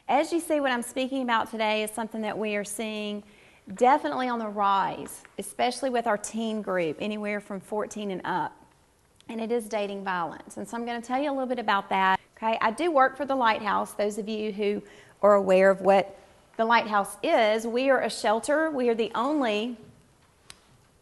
As you see, what I'm speaking about today is something that we are seeing definitely on the rise, especially with our teen group, anywhere from 14 and up. And it is dating violence. And so I'm going to tell you a little bit about that. Okay, I do work for the Lighthouse. Those of you who are aware of what the Lighthouse is, we are a shelter. We are the only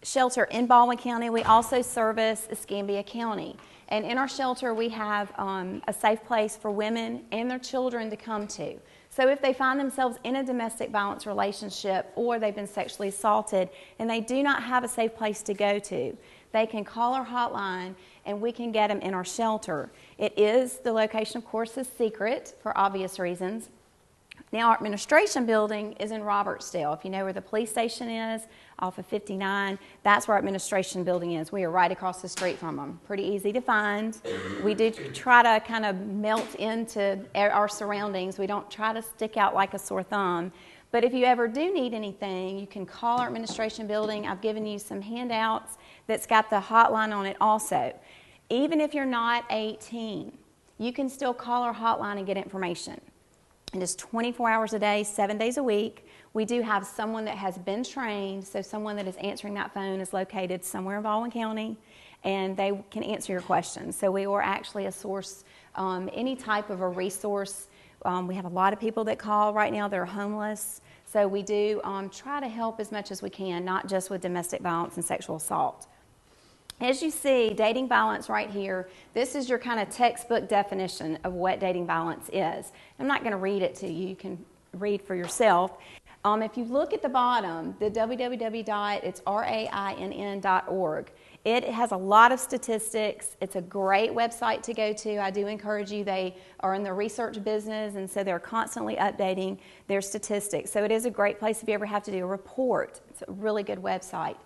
shelter in Baldwin County. We also service Escambia County. And in our shelter, we have a safe place for women and their children to come to. So if they find themselves in a domestic violence relationship or they've been sexually assaulted and they do not have a safe place to go to, they can call our hotline and we can get them in our shelter. It is, the location of course is secret for obvious reasons. Now our administration building is in Robertsdale. If you know where the police station is, off of 59, that's where our administration building is. We are right across the street from them. Pretty easy to find. We do try to kind of melt into our surroundings. We don't try to stick out like a sore thumb. But if you ever do need anything, you can call our administration building. I've given you some handouts that's got the hotline on it also. Even if you're not 18, you can still call our hotline and get information. It is 24 hours a day, 7 days a week. We do have someone that has been trained, so someone that is answering that phone is located somewhere in Baldwin County, and they can answer your questions. So we are actually a source, any type of a resource. We have a lot of people that call right now. They're homeless. So we do try to help as much as we can, not just with domestic violence and sexual assault. As you see, dating violence right here, this is your kind of textbook definition of what dating violence is. I'm not going to read it to you. You can read for yourself. If you look at the bottom, the www.rainn.org, it has a lot of statistics. It's a great website to go to. I do encourage you. They are in the research business, and so they're constantly updating their statistics. So it is a great place if you ever have to do a report. It's a really good website.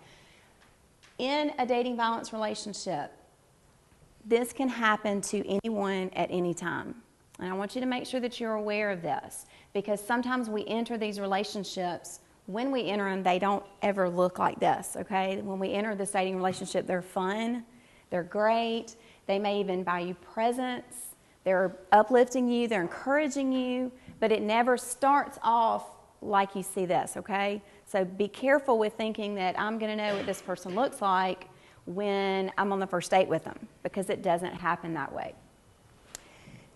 In a dating violence relationship, this can happen to anyone at any time. And I want you to make sure that you're aware of this, because sometimes we enter these relationships, when we enter them, they don't ever look like this, okay? When we enter this dating relationship, they're fun, they're great, they may even buy you presents, they're uplifting you, they're encouraging you, but it never starts off like you see this, okay? So be careful with thinking that I'm going to know what this person looks like when I'm on the first date with them, because it doesn't happen that way.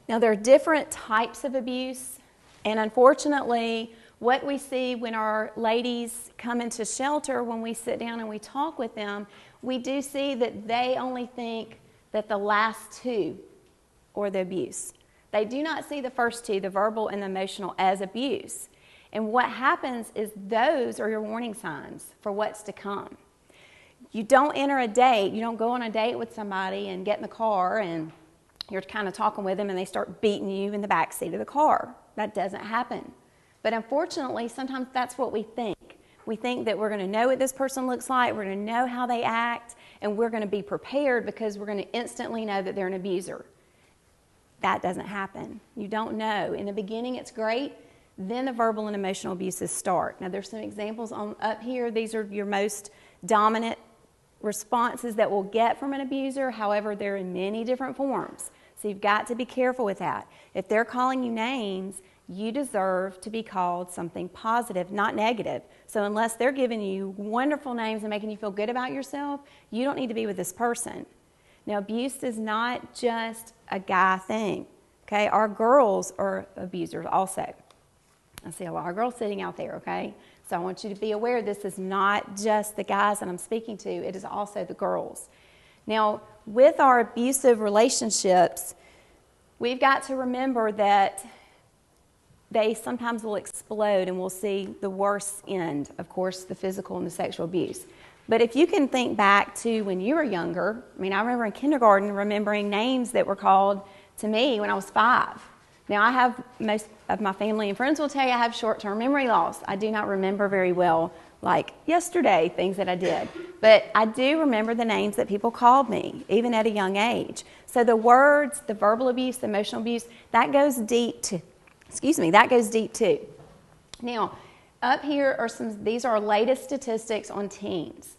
Now, there are different types of abuse, and unfortunately, what we see when our ladies come into shelter, when we sit down and we talk with them, we do see that they only think that the last two are the abuse. They do not see the first two, the verbal and the emotional, as abuse. And what happens is those are your warning signs for what's to come. You don't enter a date, you don't go on a date with somebody and get in the car and you're kind of talking with them and they start beating you in the back seat of the car. That doesn't happen. But unfortunately, sometimes that's what we think. We think that we're going to know what this person looks like, we're going to know how they act, and we're going to be prepared because we're going to instantly know that they're an abuser. That doesn't happen. You don't know. In the beginning, it's great. Then the verbal and emotional abuses start. Now, there's some examples up here. These are your most dominant responses that we'll get from an abuser. However, they're in many different forms. So you've got to be careful with that. If they're calling you names, you deserve to be called something positive, not negative. So unless they're giving you wonderful names and making you feel good about yourself, you don't need to be with this person. Now, abuse is not just a guy thing. Okay, our girls are abusers also. I see a lot of girls sitting out there, okay? So I want you to be aware this is not just the guys that I'm speaking to, it is also the girls. Now, with our abusive relationships, we've got to remember that they sometimes will explode and we'll see the worst end, of course, the physical and the sexual abuse. But if you can think back to when you were younger, I mean, I remember in kindergarten remembering names that were called to me when I was 5. Now, I have, most of my family and friends will tell you I have short-term memory loss. I do not remember very well, like yesterday, things that I did. But I do remember the names that people called me, even at a young age. So the words, the verbal abuse, the emotional abuse, that goes deep too. That goes deep too. Now, up here are these are our latest statistics on teens.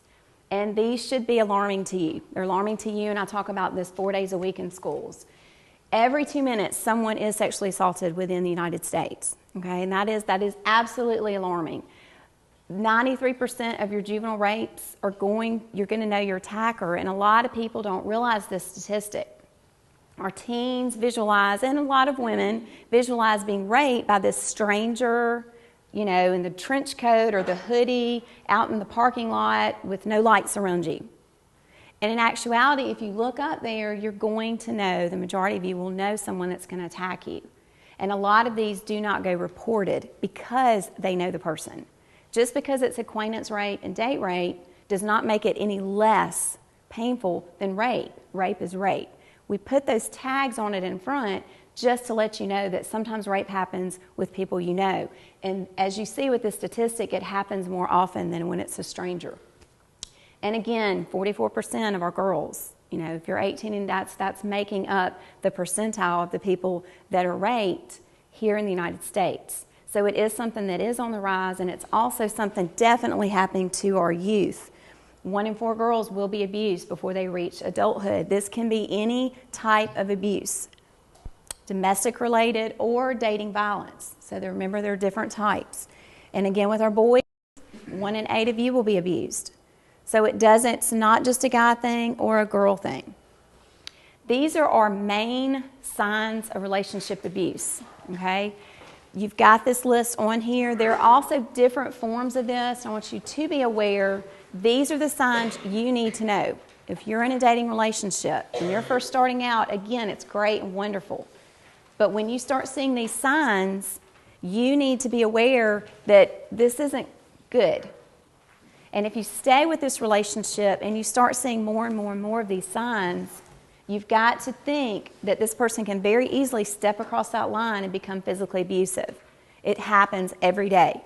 And these should be alarming to you. They're alarming to you, and I talk about this 4 days a week in schools. Every 2 minutes, someone is sexually assaulted within the United States. Okay, and that is absolutely alarming. 93% of your juvenile rapes you're going to know your attacker, and a lot of people don't realize this statistic. Our teens visualize, and a lot of women visualize being raped by this stranger, you know, in the trench coat or the hoodie out in the parking lot with no lights around you. And in actuality, if you look up there, you're going to know, the majority of you will know someone that's going to attack you. And a lot of these do not go reported because they know the person. Just because it's acquaintance rape and date rape does not make it any less painful than rape. Rape is rape. We put those tags on it in front just to let you know that sometimes rape happens with people you know. And as you see with this statistic, it happens more often than when it's a stranger. And again, 44% of our girls, you know, if you're 18 and that's making up the percentile of the people that are raped here in the United States. So it is something that is on the rise, and it's also something definitely happening to our youth. 1 in 4 girls will be abused before they reach adulthood. This can be any type of abuse, domestic related or dating violence. So remember, there are different types. And again, with our boys, 1 in 8 of you will be abused. So it's not just a guy thing or a girl thing. These are our main signs of relationship abuse, okay? You've got this list on here. There are also different forms of this. I want you to be aware. These are the signs you need to know. If you're in a dating relationship and you're first starting out, again, it's great and wonderful. But when you start seeing these signs, you need to be aware that this isn't good. And if you stay with this relationship and you start seeing more and more and more of these signs, you've got to think that this person can very easily step across that line and become physically abusive. It happens every day.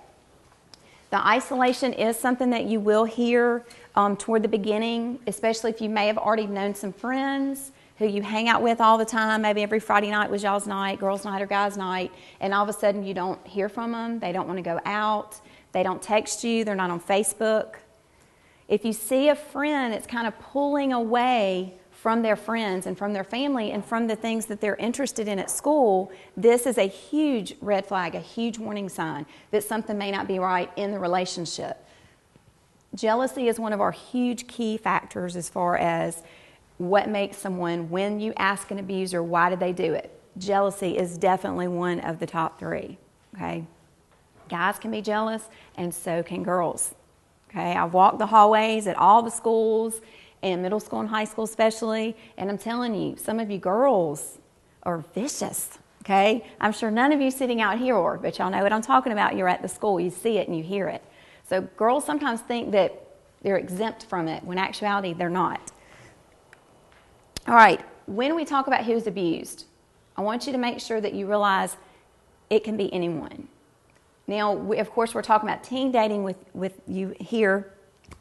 The isolation is something that you will hear toward the beginning, especially if you may have already known some friends who you hang out with all the time. Maybe every Friday night was y'all's night, girls' night or guys' night, and all of a sudden you don't hear from them. They don't want to go out. They don't text you. They're not on Facebook. If you see a friend that's kind of pulling away from their friends and from their family and from the things that they're interested in at school, this is a huge red flag, a huge warning sign that something may not be right in the relationship. Jealousy is one of our huge key factors as far as what makes someone, when you ask an abuser, why did they do it? Jealousy is definitely one of the top 3, okay? Guys can be jealous, and so can girls. Okay, I walk the hallways at all the schools, and middle school and high school especially, and I'm telling you, some of you girls are vicious. Okay, I'm sure none of you sitting out here are, but y'all know what I'm talking about. You're at the school, you see it and you hear it. So girls sometimes think that they're exempt from it, when in actuality they're not. All right, when we talk about who's abused, I want you to make sure that you realize it can be anyone. Now, of course, we're talking about teen dating with you here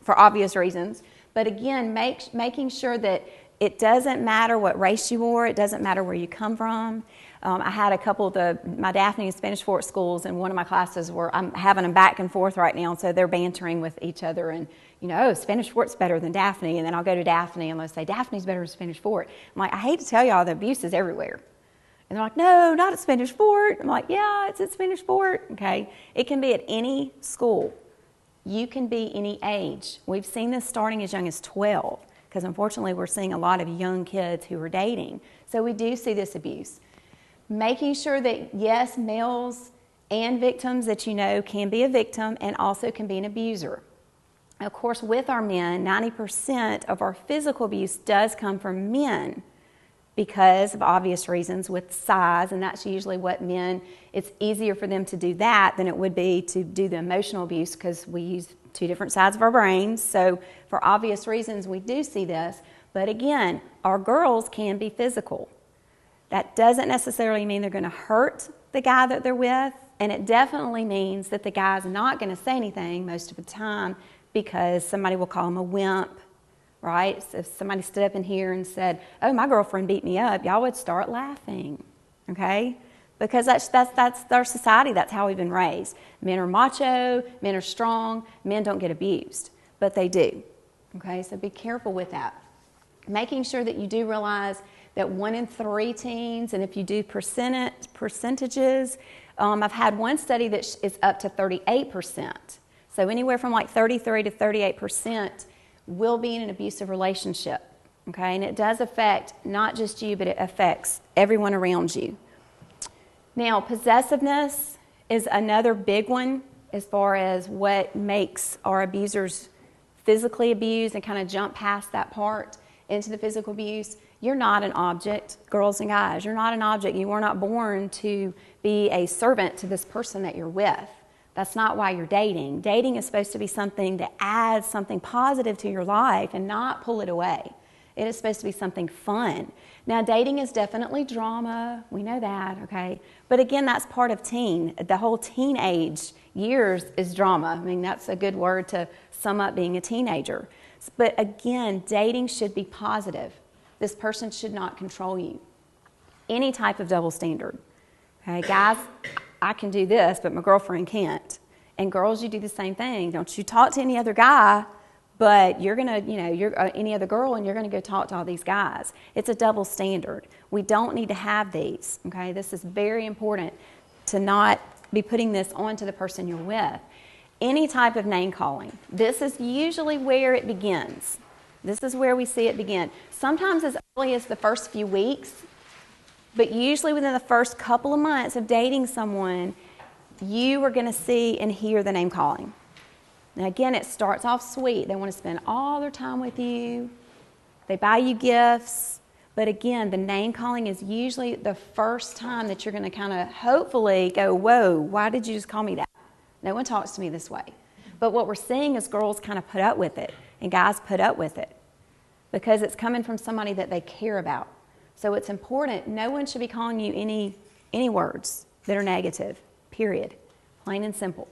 for obvious reasons. But again, making sure that it doesn't matter what race you are. It doesn't matter where you come from. I had a couple of my Daphne and Spanish Fort schools, and one of my classes where I'm having them back and forth right now. So they're bantering with each other and, you know, oh, Spanish Fort's better than Daphne. And then I'll go to Daphne and they'll say, Daphne's better than Spanish Fort. I'm like, I hate to tell y'all, the abuse is everywhere. And they're like, no, not at Spanish Fort. I'm like, yeah, it's at Spanish Fort. Okay. It can be at any school. You can be any age. We've seen this starting as young as 12, because unfortunately we're seeing a lot of young kids who are dating. So we do see this abuse. Making sure that, yes, males and victims that you know can be a victim and also can be an abuser. Of course, with our men, 90% of our physical abuse does come from men, because of obvious reasons with size, and that's usually what men, it's easier for them to do that than it would be to do the emotional abuse, because we use 2 different sides of our brains. So for obvious reasons, we do see this. But again, our girls can be physical. That doesn't necessarily mean they're going to hurt the guy that they're with, and it definitely means that the guy's not going to say anything most of the time, because somebody will call him a wimp. Right? So if somebody stood up in here and said, oh, my girlfriend beat me up, y'all would start laughing, okay? Because that's our society. That's how we've been raised. Men are macho, men are strong, men don't get abused, but they do, okay? So be careful with that. Making sure that you do realize that 1 in 3 teens, and if you do percentages, I've had one study that is up to 38%. So anywhere from like 33 to 38% will be in an abusive relationship. Okay, and it does affect not just you, but it affects everyone around you. Now, possessiveness is another big one as far as what makes our abusers physically abuse and kind of jump past that part into the physical abuse. You're not an object, girls and guys. You're not an object. You were not born to be a servant to this person that you're with. That's not why you're dating. Dating is supposed to be something that adds something positive to your life and not pull it away. It is supposed to be something fun. Now, dating is definitely drama. We know that, okay? But again, that's part of teen. The whole teenage years is drama. I mean, that's a good word to sum up being a teenager. But again, dating should be positive. This person should not control you. Any type of double standard. Okay, guys, I can do this, but my girlfriend can't. And girls, you do the same thing. Don't you talk to any other guy, but you're going to, you're any other girl, and you're going to go talk to all these guys. It's a double standard. We don't need to have these, okay? This is very important to not be putting this onto the person you're with. Any type of name calling. This is usually where it begins. This is where we see it begin. Sometimes as early as the first few weeks, but usually within the first couple of months of dating someone, you are going to see and hear the name calling. Now again, it starts off sweet. They want to spend all their time with you. They buy you gifts. But again, the name calling is usually the first time that you're going to kind of hopefully go, whoa, why did you just call me that? No one talks to me this way. But what we're seeing is girls kind of put up with it and guys put up with it because it's coming from somebody that they care about. So it's important. No one should be calling you any words that are negative, period. Plain and simple.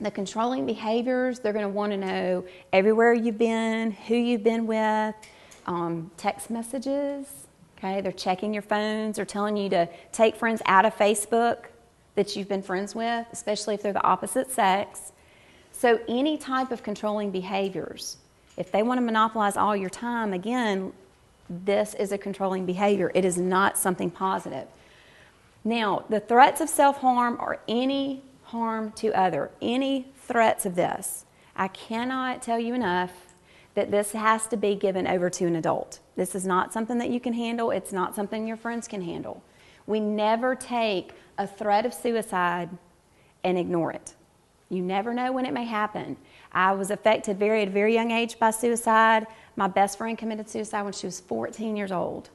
The controlling behaviors, they're going to want to know everywhere you've been, who you've been with, text messages, okay? They're checking your phones or telling you to take friends out of Facebook that you've been friends with, especially if they're the opposite sex. So any type of controlling behaviors, if they want to monopolize all your time, again, this is a controlling behavior. It is not something positive. Now, the threats of self-harm or any harm to other, any threats of this, I cannot tell you enough that this has to be given over to an adult. This is not something that you can handle. It's not something your friends can handle. We never take a threat of suicide and ignore it. You never know when it may happen. I was affected at a very young age by suicide. My best friend committed suicide when she was 14 years old.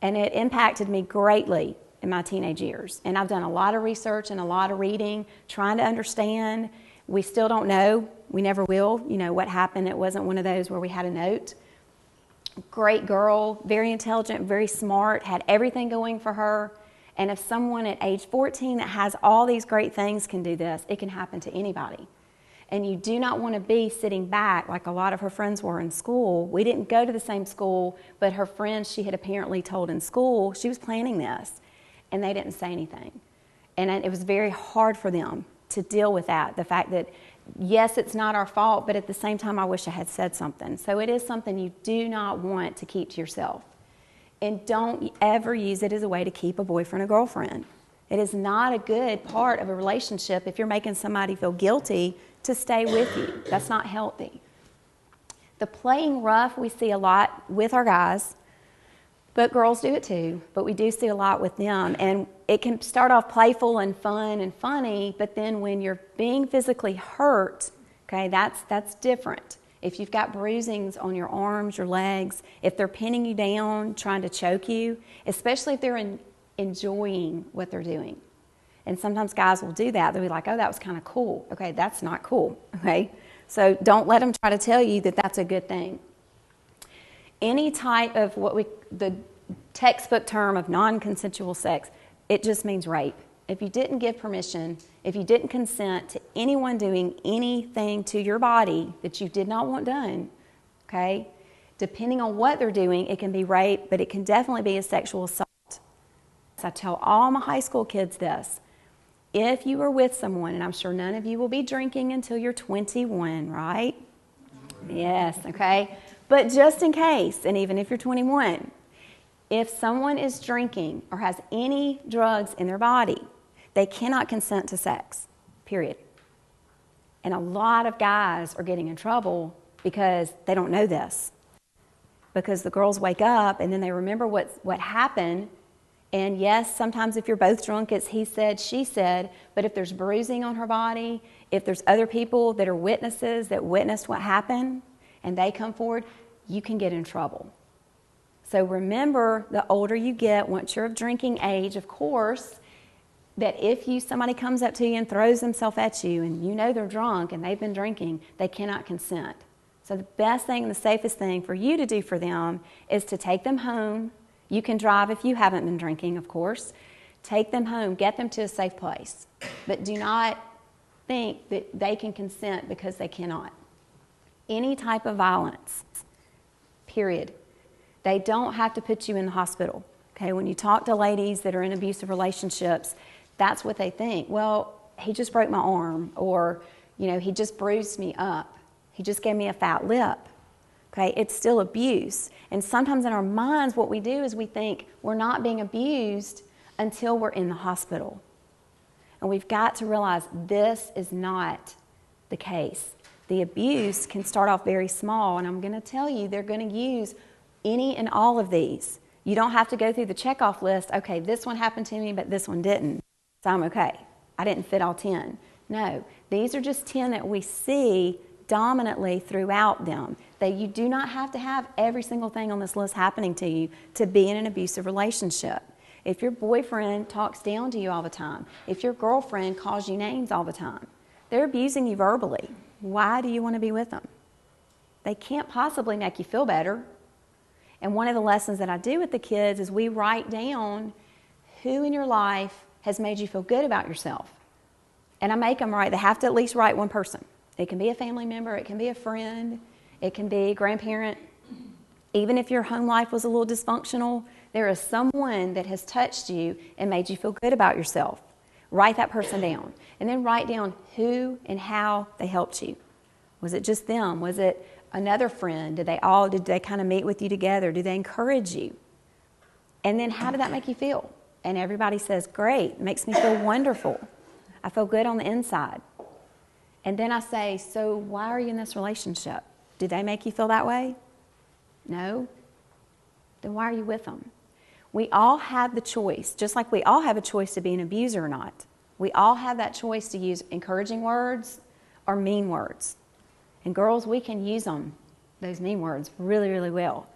And it impacted me greatly in my teenage years. And I've done a lot of research and a lot of reading, trying to understand. We still don't know. We never will. What happened. It wasn't one of those where we had a note. Great girl, very intelligent, very smart, had everything going for her. And if someone at age 14 that has all these great things can do this, it can happen to anybody. And you do not want to be sitting back like a lot of her friends were in school. We didn't go to the same school, but her friends she had apparently told in school she was planning this, and they didn't say anything. And it was very hard for them to deal with that, the fact that, yes, it's not our fault, but at the same time, I wish I had said something. So it is something you do not want to keep to yourself. And don't ever use it as a way to keep a boyfriend or girlfriend. It is not a good part of a relationship if you're making somebody feel guilty to stay with you. That's not healthy. The playing rough we see a lot with our guys, but girls do it too, but we do see a lot with them. And it can start off playful and fun and funny, but then when you're being physically hurt, okay, that's different. If you've got bruisings on your arms, your legs, if they're pinning you down, trying to choke you, especially if they're enjoying what they're doing. And sometimes guys will do that. They'll be like, oh, that was kind of cool. Okay, that's not cool, okay? So don't let them try to tell you that that's a good thing. Any type of the textbook term of non-consensual sex, it just means rape. If you didn't give permission, if you didn't consent to anyone doing anything to your body that you did not want done, okay, depending on what they're doing, it can be rape, but it can definitely be a sexual assault. I tell all my high school kids this. If you are with someone, and I'm sure none of you will be drinking until you're 21, right? Yes, okay. But just in case, and even if you're 21, if someone is drinking or has any drugs in their body, They cannot consent to sex, period. And a lot of guys are getting in trouble because they don't know this. Because the girls wake up and then they remember what happened. And yes, sometimes if you're both drunk, it's he said, she said. But if there's bruising on her body, if there's other people that are witnesses that witnessed what happened and they come forward, you can get in trouble. So remember, the older you get, once you're of drinking age, of course, that if somebody comes up to you and throws themselves at you and you know they're drunk and they've been drinking, they cannot consent. So the best thing and the safest thing for you to do for them is to take them home. You can drive if you haven't been drinking, of course. Take them home, get them to a safe place. But do not think that they can consent because they cannot. Any type of violence, period. They don't have to put you in the hospital. Okay, when you talk to ladies that are in abusive relationships, that's what they think. Well, he just broke my arm, or, he just bruised me up. He just gave me a fat lip. Okay, it's still abuse. And sometimes in our minds, what we do is we think we're not being abused until we're in the hospital. And we've got to realize this is not the case. The abuse can start off very small, and I'm going to tell you, they're going to use any and all of these. You don't have to go through the checkoff list. Okay, this one happened to me, but this one didn't. So I'm okay. I didn't fit all 10. No, these are just 10 that we see dominantly throughout them. That you do not have to have every single thing on this list happening to you to be in an abusive relationship. If your boyfriend talks down to you all the time, if your girlfriend calls you names all the time, they're abusing you verbally. Why do you want to be with them? They can't possibly make you feel better. And one of the lessons that I do with the kids is we write down who in your life has made you feel good about yourself. And I make them write, they have to at least write one person. It can be a family member, it can be a friend, it can be a grandparent. Even if your home life was a little dysfunctional, there is someone that has touched you and made you feel good about yourself. Write that person down. And then write down who and how they helped you. Was it just them? Was it another friend? Did they kind of meet with you together? Did they encourage you? And then how did that make you feel? And everybody says, great, makes me feel wonderful. I feel good on the inside. And then I say, so why are you in this relationship? Did they make you feel that way? No? Then why are you with them? We all have the choice, just like we all have a choice to be an abuser or not. We all have that choice to use encouraging words or mean words. And girls, we can use them, those mean words, really, really well.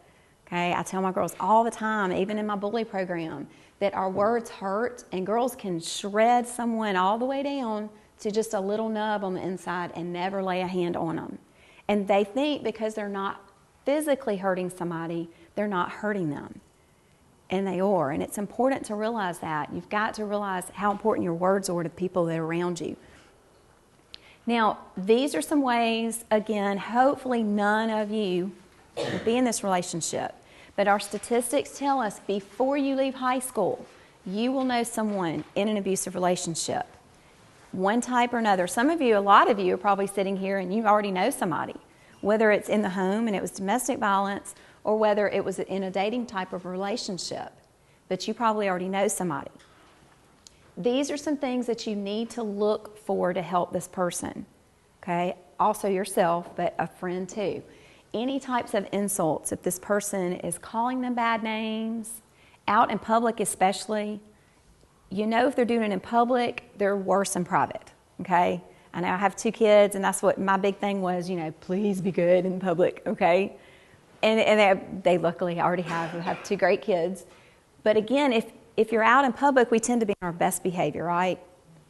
Okay, I tell my girls all the time, even in my bully program, that our words hurt, and girls can shred someone all the way down to just a little nub on the inside and never lay a hand on them. And they think because they're not physically hurting somebody, they're not hurting them. And they are. And it's important to realize that. You've got to realize how important your words are to people that are around you. Now, these are some ways, again, hopefully none of you will be in this relationship. But our statistics tell us before you leave high school, you will know someone in an abusive relationship. One type or another. Some of you, a lot of you are probably sitting here and you already know somebody. Whether it's in the home and it was domestic violence, or whether it was in a dating type of relationship. But you probably already know somebody. These are some things that you need to look for to help this person. Okay? Also yourself, but a friend too. Any types of insults, if this person is calling them bad names, out in public especially, you know if they're doing it in public, they're worse in private. Okay? I know I have 2 kids, and that's what my big thing was, please be good in public, okay? And they luckily already have 2 great kids. But again, if you're out in public, we tend to be in our best behavior, right?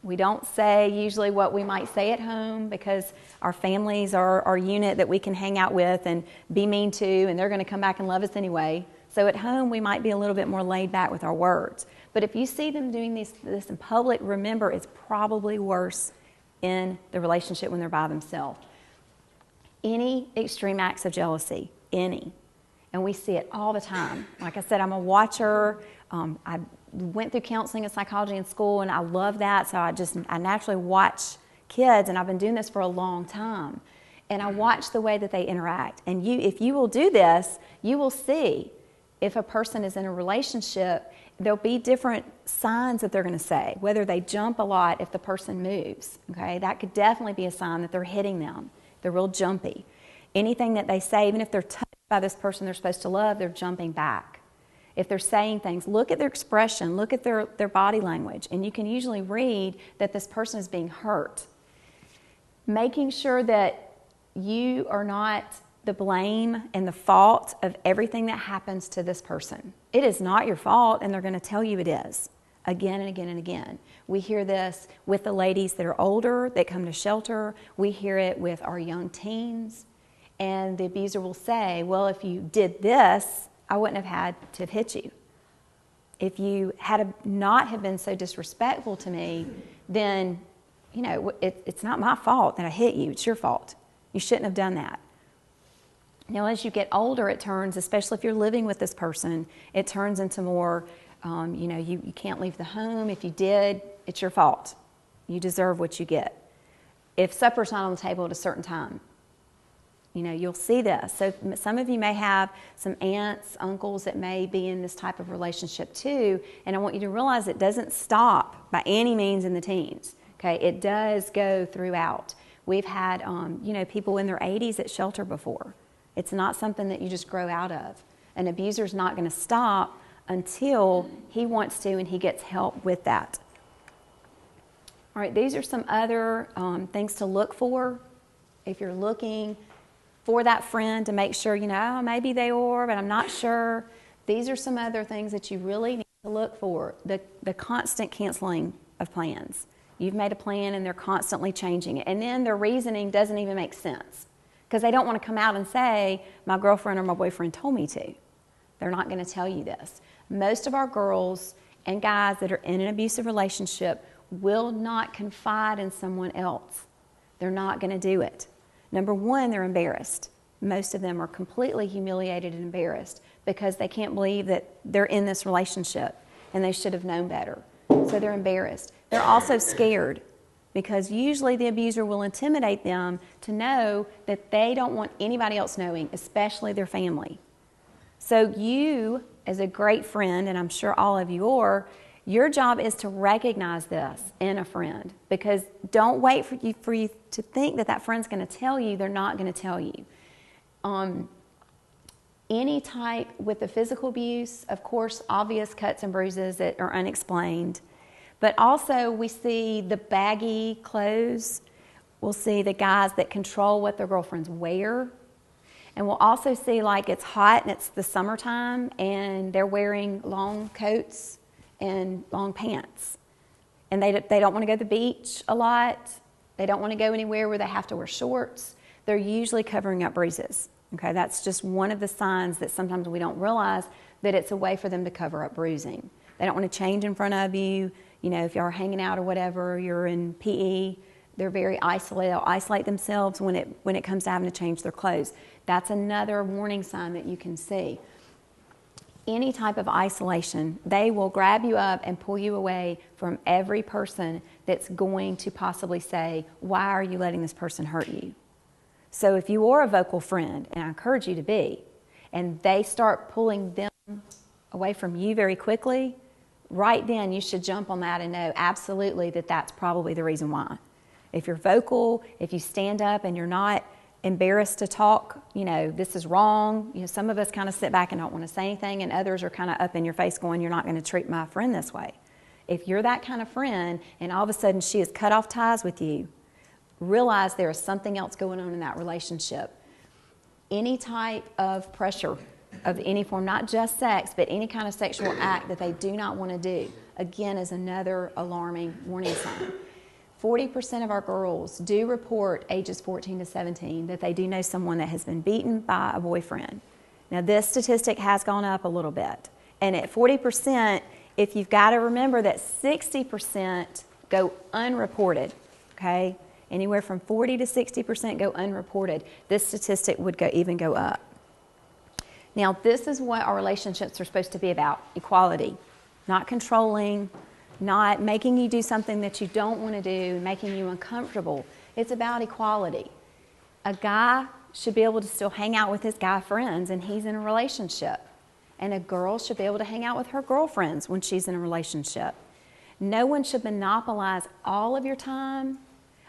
We don't say usually what we might say at home because our families are our unit that we can hang out with and be mean to, and they're going to come back and love us anyway. So at home, we might be a little bit more laid back with our words. But if you see them doing this in public, remember it's probably worse in the relationship when they're by themselves. Any extreme acts of jealousy, any. And we see it all the time. Like I said, I'm a watcher. I went through counseling and psychology in school, and I love that. So I naturally watch kids, and I've been doing this for a long time. And I watch the way that they interact. And if you will do this, you will see if a person is in a relationship, there'll be different signs that they're going to say, whether they jump a lot if the person moves, okay? That could definitely be a sign that they're hitting them. They're real jumpy. Anything that they say, even if they're touched by this person they're supposed to love, they're jumping back. If they're saying things, look at their expression, look at their body language, and you can usually read that this person is being hurt. Making sure that you are not the blame and the fault of everything that happens to this person. It is not your fault, and they're going to tell you it is again and again and again. We hear this with the ladies that are older that come to shelter. We hear it with our young teens, and the abuser will say, well, if you did this, I wouldn't have had to have hit you. If you had not have been so disrespectful to me, then, you know, it's not my fault that I hit you. It's your fault. You shouldn't have done that. Now, as you get older, it turns, especially if you're living with this person, it turns into more, you know, you can't leave the home. If you did, it's your fault. You deserve what you get. If supper's not on the table at a certain time, you know, you'll see this. So some of you may have some aunts, uncles that may be in this type of relationship too, and I want you to realize it doesn't stop by any means in the teens. Okay, it does go throughout. We've had, you know, people in their 80s at shelter before. It's not something that you just grow out of. An abuser's not going to stop until he wants to and he gets help with that. All right, these are some other things to look for. If you're looking for that friend to make sure, you know, maybe they are, but I'm not sure. These are some other things that you really need to look for. The constant canceling of plans. You've made a plan and they're constantly changing it. And then their reasoning doesn't even make sense because they don't want to come out and say, my girlfriend or my boyfriend told me to. They're not going to tell you this. Most of our girls and guys that are in an abusive relationship will not confide in someone else. They're not going to do it. Number one, they're embarrassed. Most of them are completely humiliated and embarrassed because they can't believe that they're in this relationship and they should have known better. So they're embarrassed. They're also scared because usually the abuser will intimidate them to know that they don't want anybody else knowing, especially their family. So you, as a great friend, and I'm sure all of you are, your job is to recognize this in a friend, because don't wait for you to think that friend's going to tell you. They're not going to tell you. Any type with the physical abuse, of course, obvious cuts and bruises that are unexplained. But also we see the baggy clothes. We'll see the guys that control what their girlfriends wear. And we'll also see like it's hot and it's the summertime and they're wearing long coats and long pants. And they don't want to go to the beach a lot. They don't want to go anywhere where they have to wear shorts. They're usually covering up bruises. Okay, that's just one of the signs that sometimes we don't realize that it's a way for them to cover up bruising. They don't want to change in front of you. You know, if you're hanging out or whatever, you're in PE, they're very isolated. They'll isolate themselves when it comes to having to change their clothes. That's another warning sign that you can see. Any type of isolation, they will grab you up and pull you away from every person that's going to possibly say, why are you letting this person hurt you? So if you are a vocal friend, and I encourage you to be, and they start pulling them away from you very quickly, right then you should jump on that and know absolutely that that's probably the reason why. If you're vocal, if you stand up and you're not embarrassed to talk, you know, this is wrong. You know, some of us kind of sit back and don't want to say anything, and others are kind of up in your face going, you're not going to treat my friend this way. If you're that kind of friend and all of a sudden she has cut off ties with you, realize there is something else going on in that relationship. Any type of pressure of any form, not just sex, but any kind of sexual act that they do not want to do, again, is another alarming warning sign. 40% of our girls do report ages 14 to 17 that they do know someone that has been beaten by a boyfriend. Now, this statistic has gone up a little bit. And at 40%, if you've got to remember that 60% go unreported, okay? Anywhere from 40 to 60% go unreported. This statistic would even go up. Now, this is what our relationships are supposed to be about, equality, not controlling, not making you do something that you don't want to do, making you uncomfortable. It's about equality. A guy should be able to still hang out with his guy friends, and he's in a relationship. And a girl should be able to hang out with her girlfriends when she's in a relationship. No one should monopolize all of your time.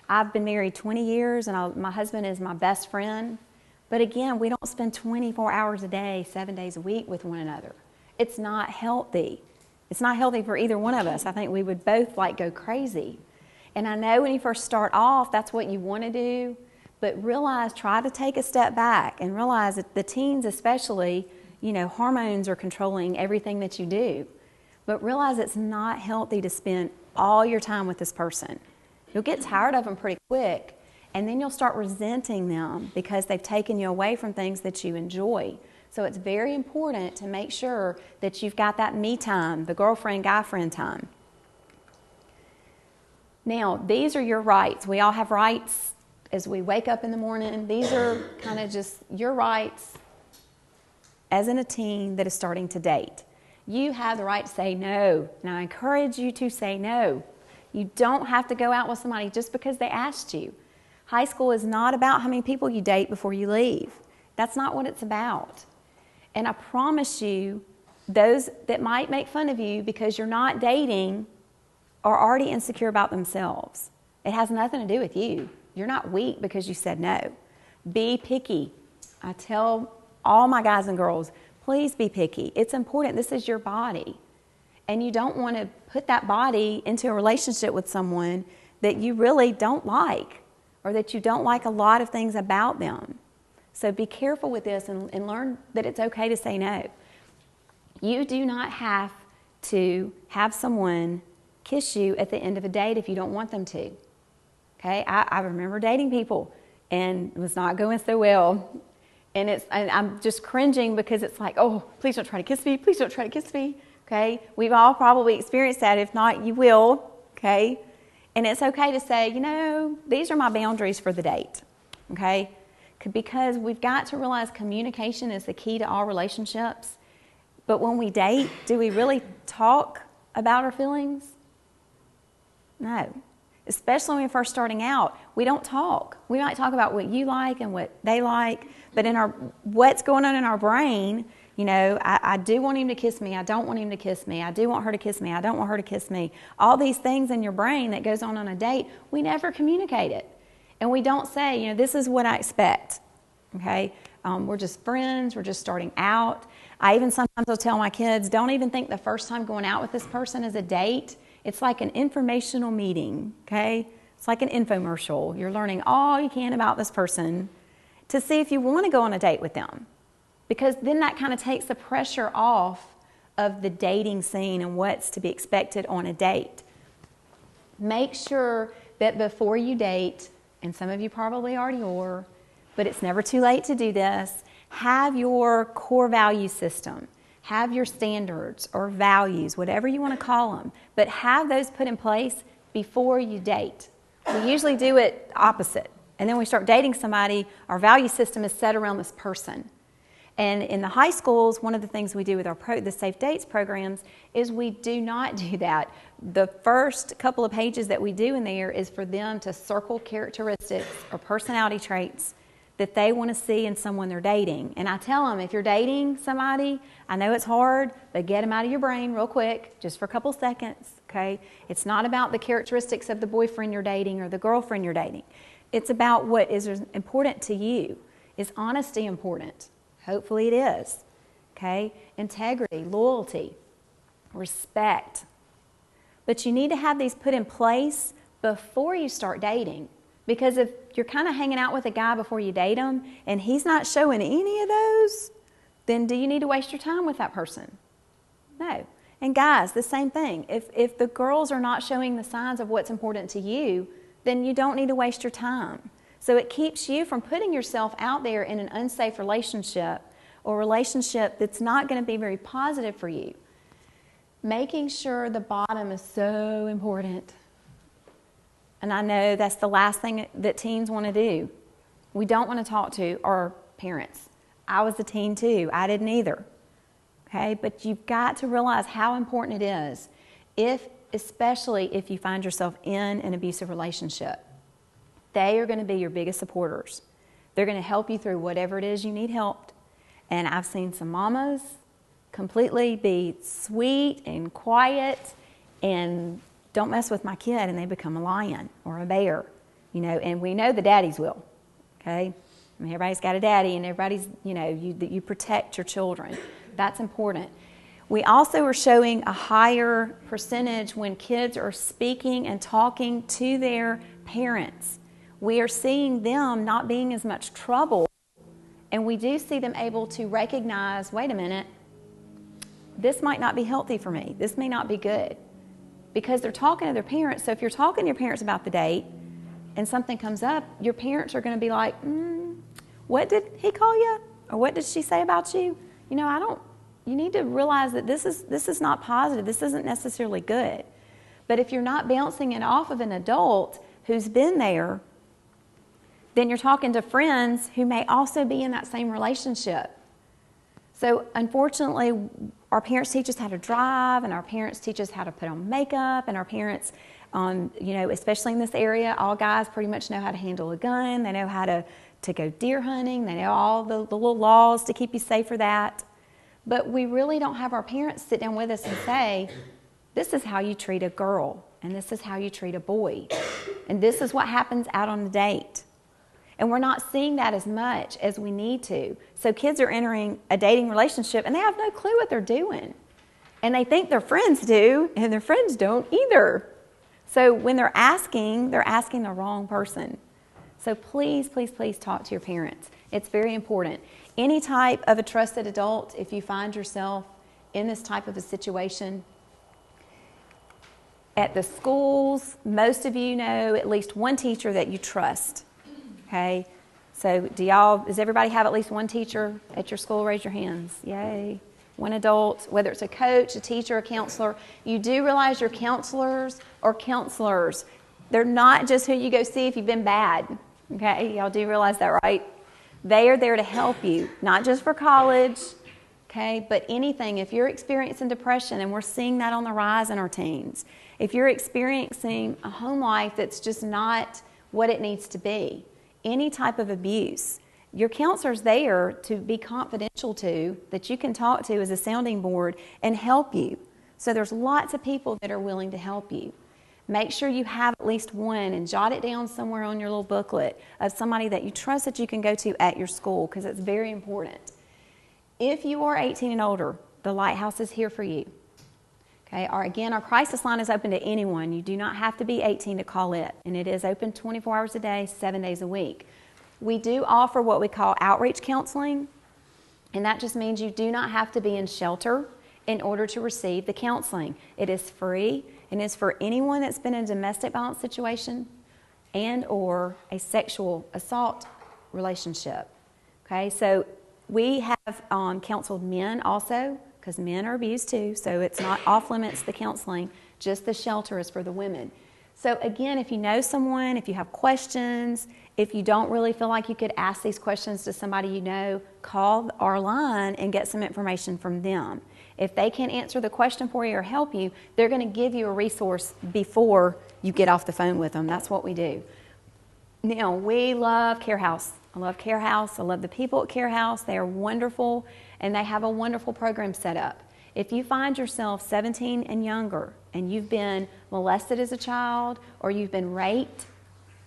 I've been married 20 years, and my husband is my best friend. But again, we don't spend 24 hours a day, 7 days a week with one another. It's not healthy. It's not healthy for either one of us. I think we would both go crazy. And I know when you first start off, that's what you want to do. But try to take a step back and realize that the teens especially, hormones are controlling everything that you do. But realize it's not healthy to spend all your time with this person. You'll get tired of them pretty quick, and then you'll start resenting them because they've taken you away from things that you enjoy. So it's very important to make sure that you've got that me time, the girlfriend, guy friend time. Now, these are your rights. We all have rights as we wake up in the morning. These are kind of just your rights as a teen that is starting to date. You have the right to say no, and I encourage you to say no. You don't have to go out with somebody just because they asked you. High school is not about how many people you date before you leave. That's not what it's about. And I promise you, those that might make fun of you because you're not dating are already insecure about themselves. It has nothing to do with you. You're not weak because you said no. Be picky. I tell all my guys and girls, please be picky. It's important. This is your body. And you don't want to put that body into a relationship with someone that you really don't like, or that you don't like a lot of things about them. So be careful with this and learn that it's okay to say no. You do not have to have someone kiss you at the end of a date if you don't want them to. Okay? I remember dating people and it was not going so well. And I'm just cringing because it's like, oh, please don't try to kiss me. Please don't try to kiss me. Okay? We've all probably experienced that. If not, you will. Okay? And it's okay to say, these are my boundaries for the date. Okay? Because we've got to realize communication is the key to all relationships. But when we date, do we really talk about our feelings? No. Especially when we're first starting out, we don't talk. We might talk about what you like and what they like, but what's going on in our brain, I do want him to kiss me. I don't want him to kiss me. I do want her to kiss me. I don't want her to kiss me. All these things in your brain that goes on a date, we never communicate it. And we don't say, this is what I expect. Okay? We're just friends. We're just starting out. I even sometimes will tell my kids, don't even think the first time going out with this person is a date. It's like an informational meeting, okay? It's like an infomercial. You're learning all you can about this person to see if you want to go on a date with them. Because then that kind of takes the pressure off of the dating scene and what's to be expected on a date. Make sure that before you date, and some of you probably already are, but it's never too late to do this, have your core value system. Have your standards or values, whatever you want to call them, but have those put in place before you date. We usually do it opposite. And then we start dating somebody, our value system is set around this person. And in the high schools, one of the things we do with the Safe Dates programs is we do not do that. The first couple of pages that we do in there is for them to circle characteristics or personality traits that they want to see in someone they're dating. And I tell them, if you're dating somebody, I know it's hard, but get them out of your brain real quick, just for a couple seconds, okay? It's not about the characteristics of the boyfriend you're dating or the girlfriend you're dating. It's about what is important to you. Is honesty important? Hopefully it is, okay? Integrity, loyalty, respect. But you need to have these put in place before you start dating. Because if you're kind of hanging out with a guy before you date him and he's not showing any of those, then do you need to waste your time with that person? No. And guys, the same thing. If the girls are not showing the signs of what's important to you, then you don't need to waste your time. So it keeps you from putting yourself out there in an unsafe relationship or relationship that's not going to be very positive for you. Making sure the bottom is so important. And I know that's the last thing that teens want to do. We don't want to talk to our parents. I was a teen too. I didn't either. Okay? But you've got to realize how important it is, especially if you find yourself in an abusive relationship. They are going to be your biggest supporters. They're going to help you through whatever it is you need helped. And I've seen some mamas completely be sweet and quiet and don't mess with my kid, and they become a lion or a bear, and we know the daddies will, okay? I mean, everybody's got a daddy, and everybody's, you protect your children. That's important. We also are showing a higher percentage when kids are speaking and talking to their parents. We are seeing them not being as much trouble, and we do see them able to recognize, wait a minute, this might not be healthy for me. This may not be good. Because they're talking to their parents. So if you're talking to your parents about the date and something comes up, your parents are going to be like, what did he call you? Or what did she say about you? You need to realize that this is not positive. This isn't necessarily good. But if you're not bouncing it off of an adult who's been there, then you're talking to friends who may also be in that same relationship. So unfortunately, our parents teach us how to drive, and our parents teach us how to put on makeup, and our parents, especially in this area, all guys pretty much know how to handle a gun. They know how to go deer hunting. They know all the little laws to keep you safe for that. But we really don't have our parents sit down with us and say, this is how you treat a girl, and this is how you treat a boy, and this is what happens out on the date. And we're not seeing that as much as we need to. So kids are entering a dating relationship and they have no clue what they're doing. And they think their friends do, and their friends don't either. So when they're asking the wrong person. So please, please, please talk to your parents. It's very important. Any type of a trusted adult, if you find yourself in this type of a situation, at the schools, most of you know at least one teacher that you trust. Okay, so does everybody have at least one teacher at your school? Raise your hands. Yay. One adult, whether it's a coach, a teacher, a counselor. You do realize your counselors are counselors. They're not just who you go see if you've been bad. Okay, y'all do realize that, right? They are there to help you, not just for college, okay, but anything. If you're experiencing depression, and we're seeing that on the rise in our teens, if you're experiencing a home life that's just not what it needs to be, any type of abuse, your counselor's there to be confidential to, that you can talk to as a sounding board and help you. So there's lots of people that are willing to help you. Make sure you have at least one and jot it down somewhere on your little booklet of somebody that you trust that you can go to at your school, because it's very important. If you are 18 and older, the Lighthouse is here for you. Okay, our crisis line is open to anyone. You do not have to be 18 to call it, and it is open 24 hours a day, 7 days a week. We do offer what we call outreach counseling, and that just means you do not have to be in shelter in order to receive the counseling. It is free, and is for anyone that's been in a domestic violence situation and or a sexual assault relationship. Okay, so we have counseled men also, because men are abused too, so it's not off limits, the counseling, just the shelter is for the women. So again, if you know someone, if you have questions, if you don't really feel like you could ask these questions to somebody you know, call our line and get some information from them. If they can't answer the question for you or help you, they're going to give you a resource before you get off the phone with them. That's what we do. Now, we love Care House. I love Care House. I love the people at Care House. They are wonderful, and they have a wonderful program set up. If you find yourself 17 and younger, and you've been molested as a child, or you've been raped,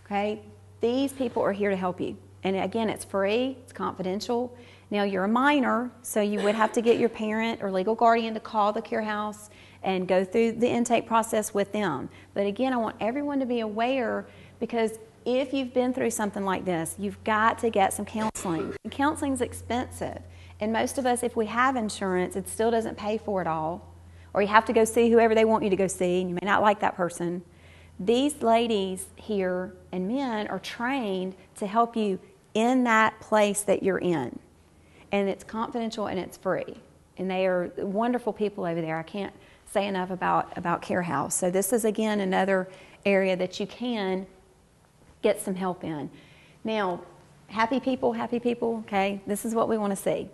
okay, these people are here to help you. And again, it's free, it's confidential. Now, you're a minor, so you would have to get your parent or legal guardian to call the Care House and go through the intake process with them. But again, I want everyone to be aware, because if you've been through something like this, you've got to get some counseling. And counseling is expensive. And most of us, if we have insurance, it still doesn't pay for it all. Or you have to go see whoever they want you to go see, and you may not like that person. These ladies here and men are trained to help you in that place that you're in. And it's confidential and it's free. And they are wonderful people over there. I can't say enough about Care House. So this is, again, another area that you can get some help in. Now, happy people, okay? This is what we want to see.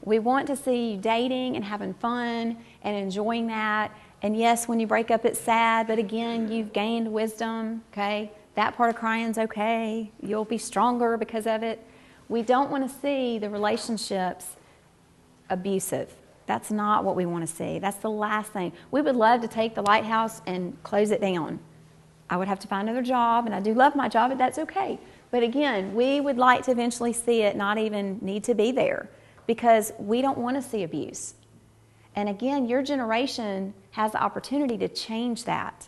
We want to see you dating and having fun and enjoying that. And yes, when you break up, it's sad, but again, you've gained wisdom, okay? That part of crying's okay. You'll be stronger because of it. We don't want to see the relationships abusive. That's not what we want to see. That's the last thing. We would love to take the Lighthouse and close it down. I would have to find another job, and I do love my job, but that's okay. But again, we would like to eventually see it not even need to be there, because we don't want to see abuse. And again, your generation has the opportunity to change that,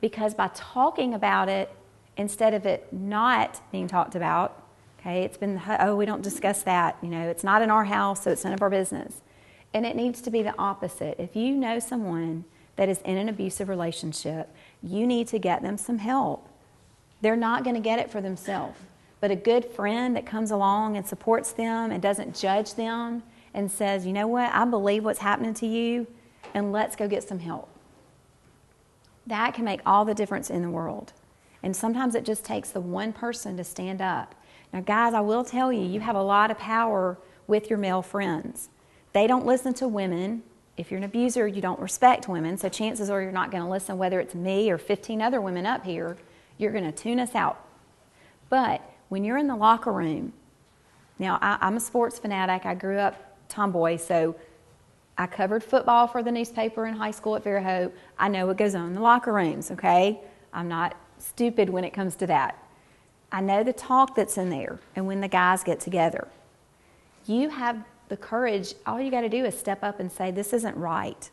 because by talking about it instead of it not being talked about, okay, it's been, oh, we don't discuss that, it's not in our house, so it's none of our business. And it needs to be the opposite. If you know someone that is in an abusive relationship, you need to get them some help. They're not going to get it for themselves. But a good friend that comes along and supports them and doesn't judge them and says, you know what, I believe what's happening to you, and let's go get some help. That can make all the difference in the world. And sometimes it just takes the one person to stand up. Now, guys, I will tell you, you have a lot of power with your male friends. They don't listen to women. If you're an abuser, you don't respect women, so chances are you're not going to listen, whether it's me or 15 other women up here, you're going to tune us out. But when you're in the locker room, now I'm a sports fanatic. I grew up tomboy, so I covered football for the newspaper in high school at Fairhope. I know what goes on in the locker rooms, okay? I'm not stupid when it comes to that. I know the talk that's in there, and when the guys get together. You have the courage, all you got to do is step up and say, this isn't right.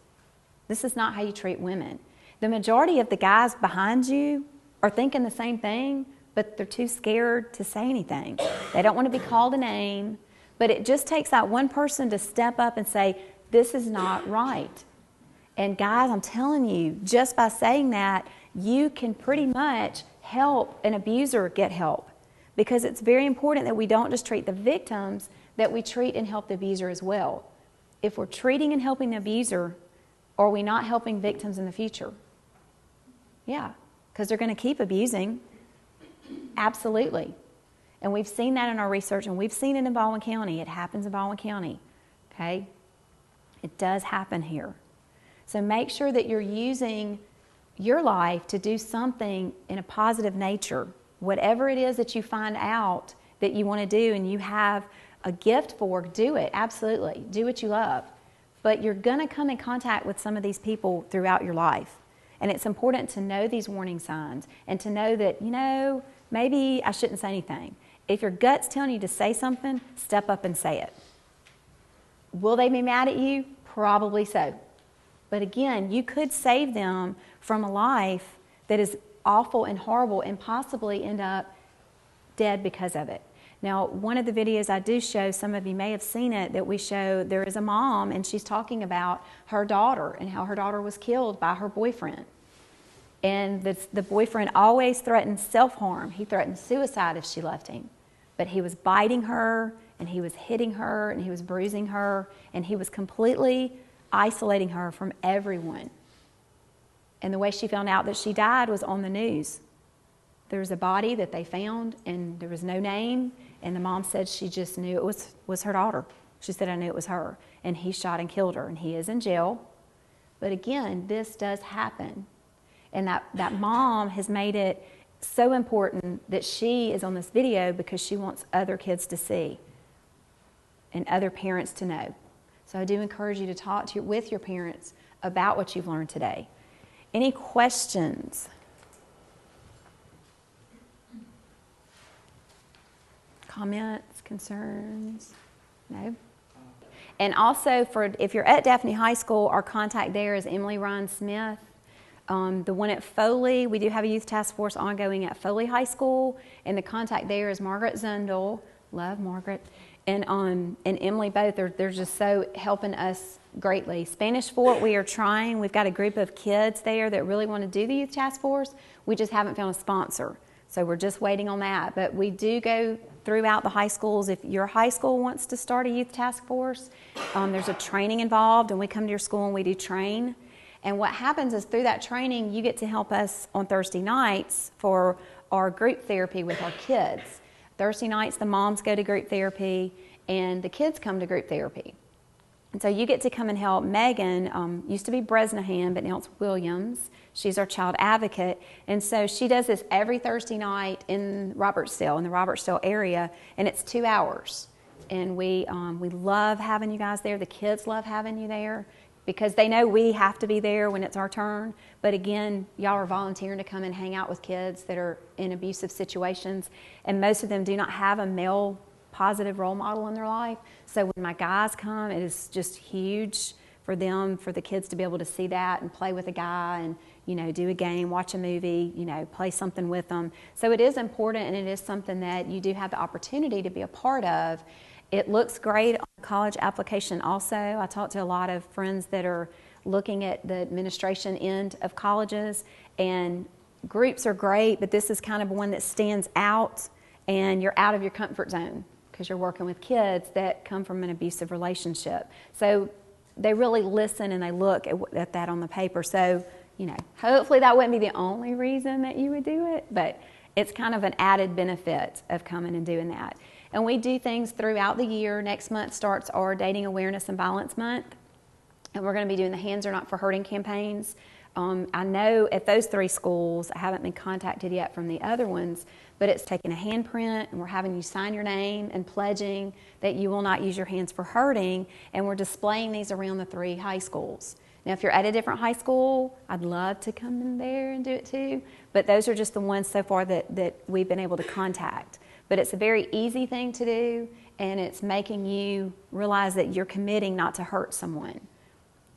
This is not how you treat women. The majority of the guys behind you are thinking the same thing, but they're too scared to say anything. They don't want to be called a name, but it just takes that one person to step up and say, this is not right. And guys, I'm telling you, just by saying that, you can pretty much help an abuser get help, because it's very important that we don't just treat the victims, that we treat and help the abuser as well. If we're treating and helping the abuser, are we not helping victims in the future? Yeah, because they're going to keep abusing. Absolutely. And we've seen that in our research, and we've seen it in Baldwin County. It happens in Baldwin County, okay? It does happen here. So make sure that you're using your life to do something in a positive nature. Whatever it is that you find out that you want to do and you have a gift for, do it. Absolutely. Do what you love. But you're going to come in contact with some of these people throughout your life. And it's important to know these warning signs and to know that, maybe I shouldn't say anything. If your gut's telling you to say something, step up and say it. Will they be mad at you? Probably so. But again, you could save them from a life that is awful and horrible and possibly end up dead because of it. Now, one of the videos I do show, some of you may have seen it, that we show there is a mom and she's talking about her daughter and how her daughter was killed by her boyfriend. And the boyfriend always threatened self-harm. He threatened suicide if she left him. But he was biting her, and he was hitting her, and he was bruising her, and he was completely isolating her from everyone. And the way she found out that she died was on the news. There was a body that they found, and there was no name, and the mom said she just knew it was her daughter. She said, I knew it was her. And he shot and killed her, and he is in jail. But again, this does happen. And that mom has made it so important that she is on this video because she wants other kids to see and other parents to know. So I do encourage you to talk with your parents about what you've learned today. Any questions? Comments, concerns? No? And also, if you're at Daphne High School, our contact there is Emily Ryan Smith. The one at Foley, we do have a youth task force ongoing at Foley High School, and the contact there is Margaret Zundel. Love Margaret. And Emily both, they're just so helping us greatly. Spanish Fort, we are trying. We've got a group of kids there that really want to do the youth task force. We just haven't found a sponsor. So we're just waiting on that. But we do go throughout the high schools. If your high school wants to start a youth task force, there's a training involved, and we come to your school and we do train. And what happens is through that training, you get to help us on Thursday nights for our group therapy with our kids. Thursday nights, the moms go to group therapy, and the kids come to group therapy. And so you get to come and help. Megan used to be Bresnahan, but now it's Williams. She's our child advocate. And so she does this every Thursday night in the Robertsdale area, and it's 2 hours. and we love having you guys there. The kids love having you there because they know we have to be there when it's our turn. But again, y'all are volunteering to come and hang out with kids that are in abusive situations, and most of them do not have a male positive role model in their life. So when my guys come, it is just huge for them, for the kids to be able to see that and play with a guy and, you know, do a game, watch a movie, you know, play something with them. So it is important, and it is something that you do have the opportunity to be a part of. It looks great on the college application also. I talked to a lot of friends that are looking at the administration end of colleges, and groups are great, but this is kind of one that stands out, and you're out of your comfort zone because you're working with kids that come from an abusive relationship. So they really listen and they look at that on the paper. So, you know, hopefully that wouldn't be the only reason that you would do it, but it's kind of an added benefit of coming and doing that. And we do things throughout the year. Next month starts our Dating Awareness and Violence Month, and we're going to be doing the Hands Are Not for Hurting campaigns. I know at those 3 schools, I haven't been contacted yet from the other ones, but it's taking a handprint, and we're having you sign your name and pledging that you will not use your hands for hurting, and we're displaying these around the 3 high schools. Now, if you're at a different high school, I'd love to come in there and do it too, but those are just the ones so far that we've been able to contact. But it's a very easy thing to do, and it's making you realize that you're committing not to hurt someone.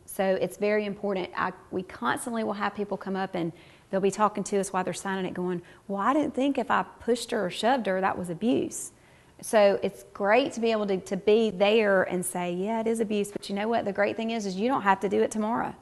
So it's very important. We constantly will have people come up and they'll be talking to us while they're signing it going, well, I didn't think if I pushed her or shoved her, that was abuse. So it's great to be able to be there and say, yeah, it is abuse, but you know what? The great thing is you don't have to do it tomorrow.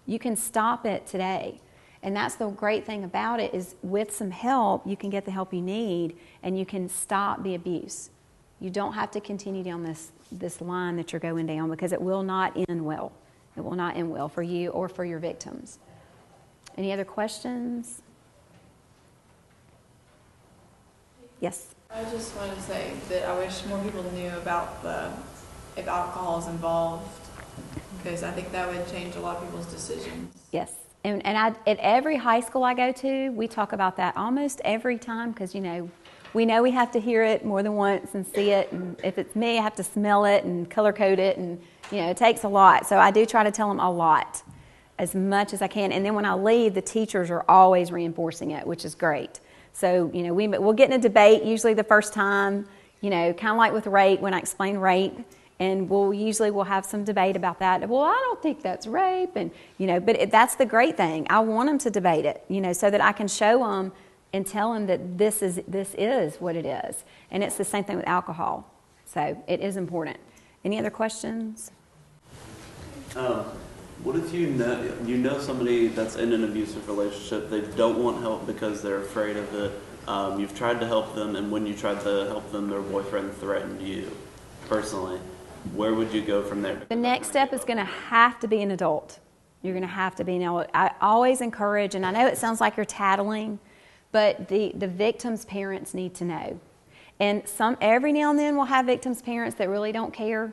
You can stop it today. And that's the great thing about it is with some help, you can get the help you need and you can stop the abuse. You don't have to continue down this line that you're going down because it will not end well. It will not end well for you or for your victims. Any other questions? Yes? I just want to say that I wish more people knew about if alcohol is involved, because I think that would change a lot of people's decisions. Yes. And at every high school I go to, we talk about that almost every time because, you know we have to hear it more than once and see it. And if it's me, I have to smell it and color code it. And, you know, it takes a lot. So I do try to tell them a lot, as much as I can. And then when I leave, the teachers are always reinforcing it, which is great. So, you know, we'll get in a debate usually the first time, you know, kind of like with rape, when I explain rape. And we'll have some debate about that. Well, I don't think that's rape. And, you know, but that's the great thing. I want them to debate it, you know, so that I can show them and tell them that this is what it is. And it's the same thing with alcohol. So it is important. Any other questions? What if you know somebody that's in an abusive relationship, they don't want help because they're afraid of it, you've tried to help them, and when you tried to help them, their boyfriend threatened you personally, where would you go from there? The next step is going to have to be an adult. You're going to have to be an adult. I always encourage, and I know it sounds like you're tattling, but the victim's parents need to know. And every now and then we'll have victims' parents that really don't care.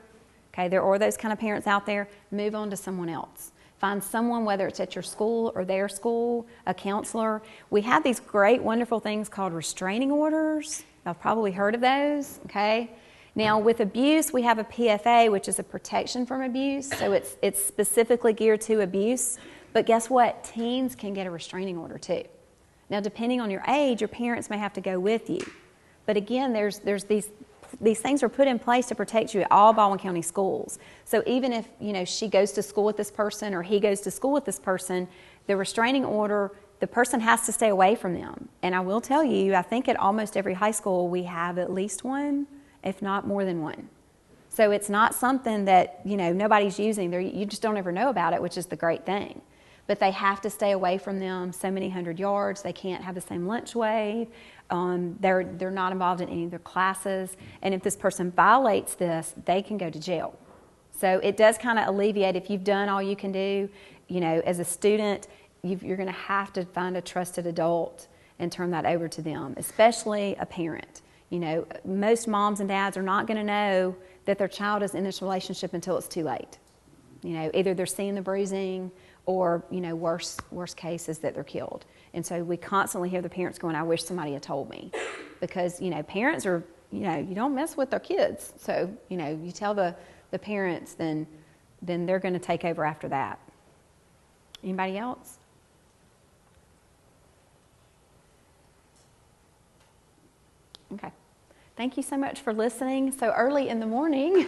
Okay, there are those kind of parents out there. Move on to someone else. Find someone, whether it's at your school or their school, a counselor. We have these great, wonderful things called restraining orders. I've probably heard of those, okay? Now, with abuse, we have a PFA, which is a protection from abuse. So it's specifically geared to abuse. But guess what? Teens can get a restraining order too. Now, depending on your age, your parents may have to go with you. But again, there's these things are put in place to protect you at all Baldwin County schools. So even if, you know, she goes to school with this person or he goes to school with this person, the restraining order, the person has to stay away from them. And I will tell you, I think at almost every high school we have at least one, if not more than one. So it's not something that, you know, nobody's using. You just don't ever know about it, which is the great thing. But they have to stay away from them so many hundred yards. They can't have the same lunch wave. They're not involved in any of their classes. And if this person violates this, they can go to jail. So it does kind of alleviate, if you've done all you can do, you know, as a student, you're going to have to find a trusted adult and turn that over to them, especially a parent. You know, most moms and dads are not going to know that their child is in this relationship until it's too late. You know, either they're seeing the bruising or, you know, worst case is that they're killed. And so we constantly hear the parents going, I wish somebody had told me. Because, you know, parents are you don't mess with their kids. So, you tell the parents, then they're going to take over after that. Anybody else? Okay. Thank you so much for listening so early in the morning.